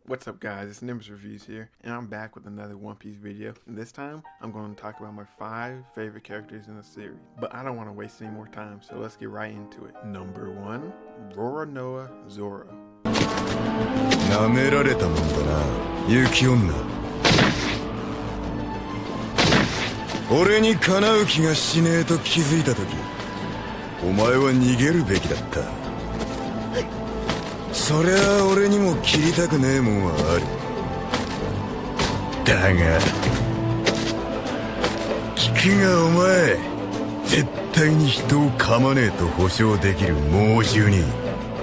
What's up guys, it's Nimbus Reviews here, and I'm back with another One Piece video. And this time, I'm going to talk about my 5 favorite characters in the series. But I don't want to waste any more time, so let's get right into it. Number 1, Roronoa Zorro. 舐められたもんだな、雪女。俺にかなう気がしねえと気づいた時、お前は逃げるべきだった。そりゃあ俺にも切りたくねえもんはある。だが聞くがお前、絶対に人を噛まねえと保証できる猛獣に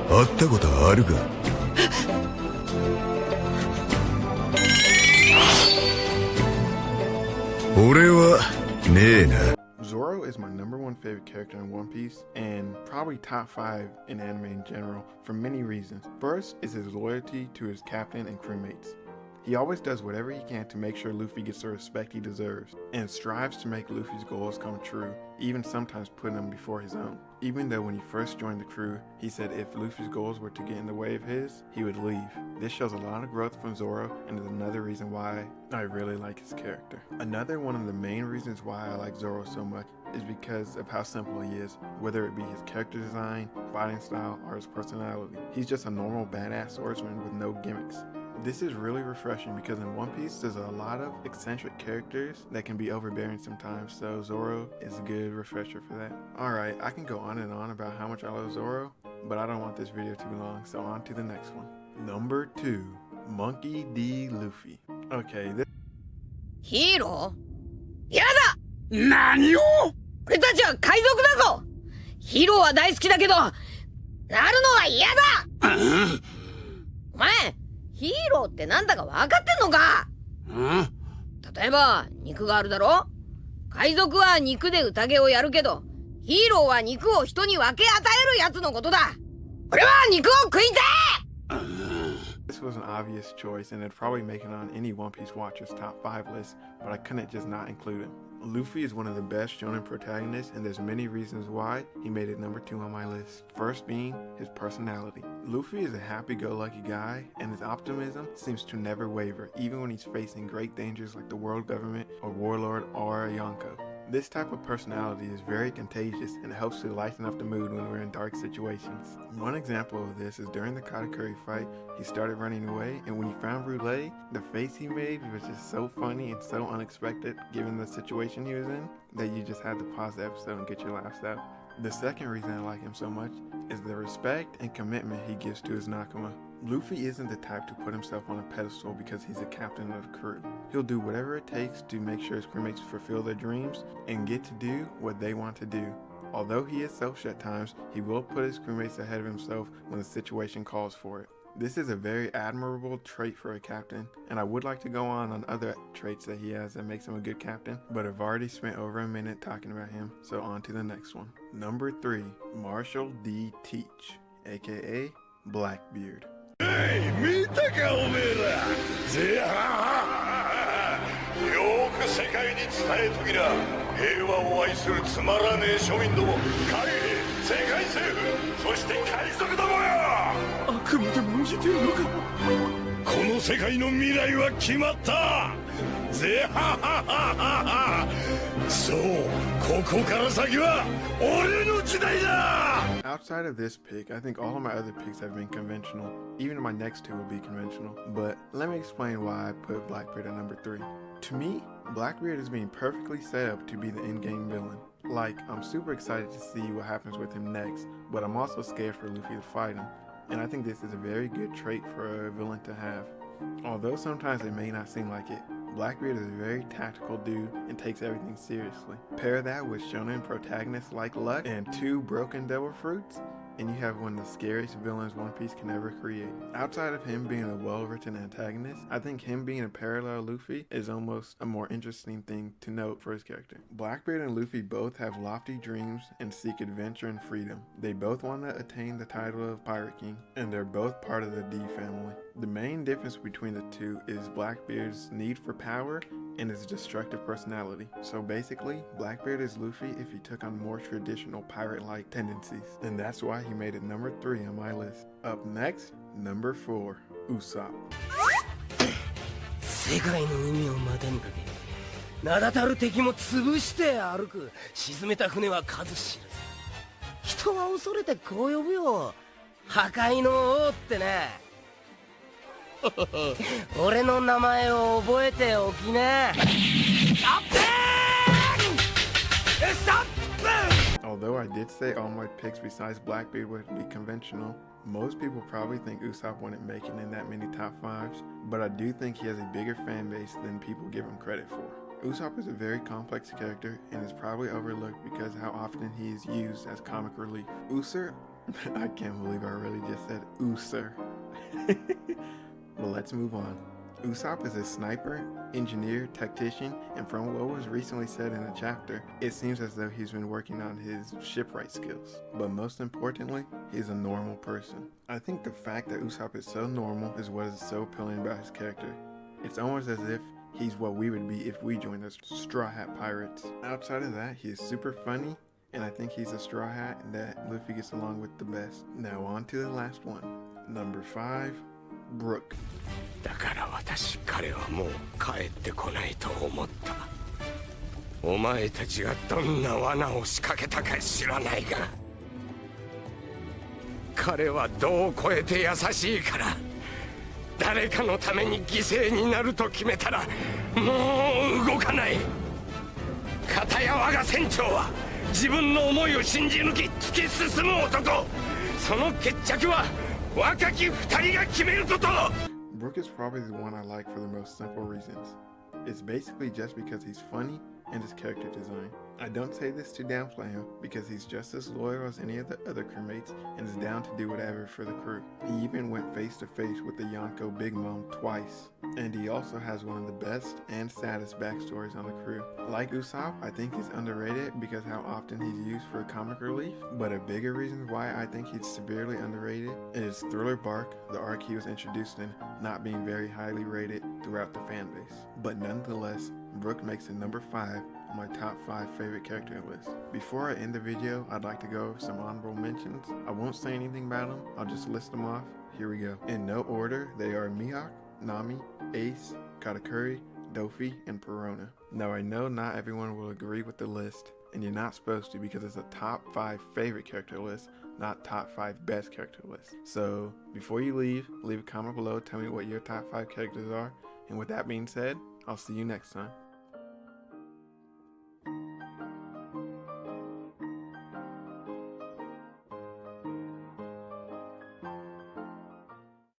会ったことあるか？俺はねえな。Zorro is my number 1 favorite character in One Piece, and probably top 5 in anime in general, for many reasons. First is his loyalty to his captain and crewmates. He always does whatever he can to make sure Luffy gets the respect he deserves, and strives to make Luffy's goals come true, even sometimes putting them before his own. Even though when he first joined the crew, he said if Luffy's goals were to get in the way of his, he would leave. This shows a lot of growth from Zorro, and is another reason why I really like his character. Another one of the main reasons why I like Zorro so much is because of how simple he is, whether it be his character design, fighting style, or his personality. He's just a normal badass swordsman with no gimmicks. This is really refreshing because in One Piece there's a lot of eccentric characters that can be overbearing sometimes, so Zorro is a good refresher for that. Alright, I can go on and on about how much I love Zorro, but I don't want this video to be long, so on to the next one. Number 2, Monkey D. Luffy. Okay, this... ヒーロー？やだ！何を？俺たちは海賊だぞ！ヒーローは大好きだけど、なるのは嫌だ！お前、ヒーローってなんだか分かってんのか？例えば、肉があるだろ？海賊は肉で宴をやるけど、ヒーローは肉を人に分け与えるやつのことだ！俺は肉を食いてえ！ This was an obvious choice, and it'd probably make it on any One Piece watcher's top 5 list, but I couldn't just not include him. Luffy is one of the best shonen protagonists, and there's many reasons why he made it number 2 on my list. First being his personality. Luffy is a happy-go-lucky guy, and his optimism seems to never waver, even when he's facing great dangers like the world government or warlord or Yonko. This type of personality is very contagious and helps to lighten up the mood when we're in dark situations. One example of this is during the Katakuri fight, he started running away, and when he found Brûlé, the face he made was just so funny and so unexpected given the situation he was in that you just had to pause the episode and get your laughs out. The second reason I like him so much is the respect and commitment he gives to his Nakama. Luffy isn't the type to put himself on a pedestal because he's a captain of the crew. He'll do whatever it takes to make sure his crewmates fulfill their dreams and get to do what they want to do. Although he is selfish at times, he will put his crewmates ahead of himself when the situation calls for it. This is a very admirable trait for a captain, and I would like to go on other traits that he has that makes him a good captain, but I've already spent over a minute talking about him, so on to the next one. Number 3, Marshall D. Teach, aka Blackbeard. Hey, 見たかおめえら。よく世界に伝えときな。平和を愛するつまらねえ庶民ども、海兵、世界政府、そして海賊どもよ。あくまでも生きてるのか。この世界の未来は決まった。そう、ここから先は俺の時代だ。 Outside of this pick, I think all of my other picks have been conventional. Even my next 2 will be conventional. But let me explain why I put Blackbeard at number 3. To me, Blackbeard is being perfectly set up to be the in-game villain. Like, I'm super excited to see what happens with him next, but I'm also scared for Luffy to fight him. And I think this is a very good trait for a villain to have. Although sometimes it may not seem like it, Blackbeard is a very tactical dude and takes everything seriously. Pair that with shonen protagonists like Luck and 2 broken devil fruits, and you have one of the scariest villains One Piece can ever create. Outside of him being a well-written antagonist, I think him being a parallel Luffy is almost a more interesting thing to note for his character. Blackbeard and Luffy both have lofty dreams and seek adventure and freedom. They both want to attain the title of Pirate King, and they're both part of the D family. The main difference between the two is Blackbeard's need for power and his destructive personality. So basically, Blackbeard is Luffy if he took on more traditional pirate-like tendencies, and that's why he made it number 3 on my list. Up next, number 4, Usopp. 世界の海を股にかけ名だたる敵も潰して歩く沈めた船は数知るぜ。人は恐れてこう呼ぶよ、破壊の王ってね。俺の名前を覚えておきな。Although I did say all my picks besides Blackbeard would be conventional, most people probably think Usopp wouldn't make it in that many top 5s, but I do think he has a bigger fan base than people give him credit for. Usopp is a very complex character and is probably overlooked because how often he is used as comic relief. User, I can't believe I really just said User. But let's move on. Usopp is a sniper, engineer, tactician, and from what was recently said in a chapter, it seems as though he's been working on his shipwright skills. But most importantly, he's a normal person. I think the fact that Usopp is so normal is what is so appealing about his character. It's almost as if he's what we would be if we joined the Straw Hat Pirates. Outside of that, he is super funny, and I think he's a Straw Hat that Luffy gets along with the best. Now on to the last one. Number 5, Brooke. だから私、彼はもう帰ってこないと思った。お前たちがどんな罠を仕掛けたか知らないが、彼は度を超えて優しいから、誰かのために犠牲になると決めたら、もう動かない。片や我が船長は自分の思いを信じ抜き突き進む男。その決着は若き二人が決めること。Brooke is probably the one I like for the most simple reasons. It's basically just because he's funny and his character design. I don't say this to downplay him because he's just as loyal as any of the other crewmates and is down to do whatever for the crew. He even went face to face with the Yonko Big Mom twice. And he also has one of the best and saddest backstories on the crew. Like Usopp, I think he's underrated because how often he's used for comic relief, but a bigger reason why I think he's severely underrated is Thriller Bark, the arc he was introduced in, not being very highly rated throughout the fan base. But nonetheless, Brooke makes it number 5 on my top 5 favorite character list. Before I end the video, I'd like to go over some honorable mentions. I won't say anything about them, I'll just list them off. Here we go. In no order, they are Mihawk, Nami, Ace, Katakuri, Dofi, and Perona. Now I know not everyone will agree with the list, and you're not supposed to because it's a top 5 favorite character list, not top 5 best character list. So before you leave a comment below, tell me what your top 5 characters are, and with that being said, I'll see you next time.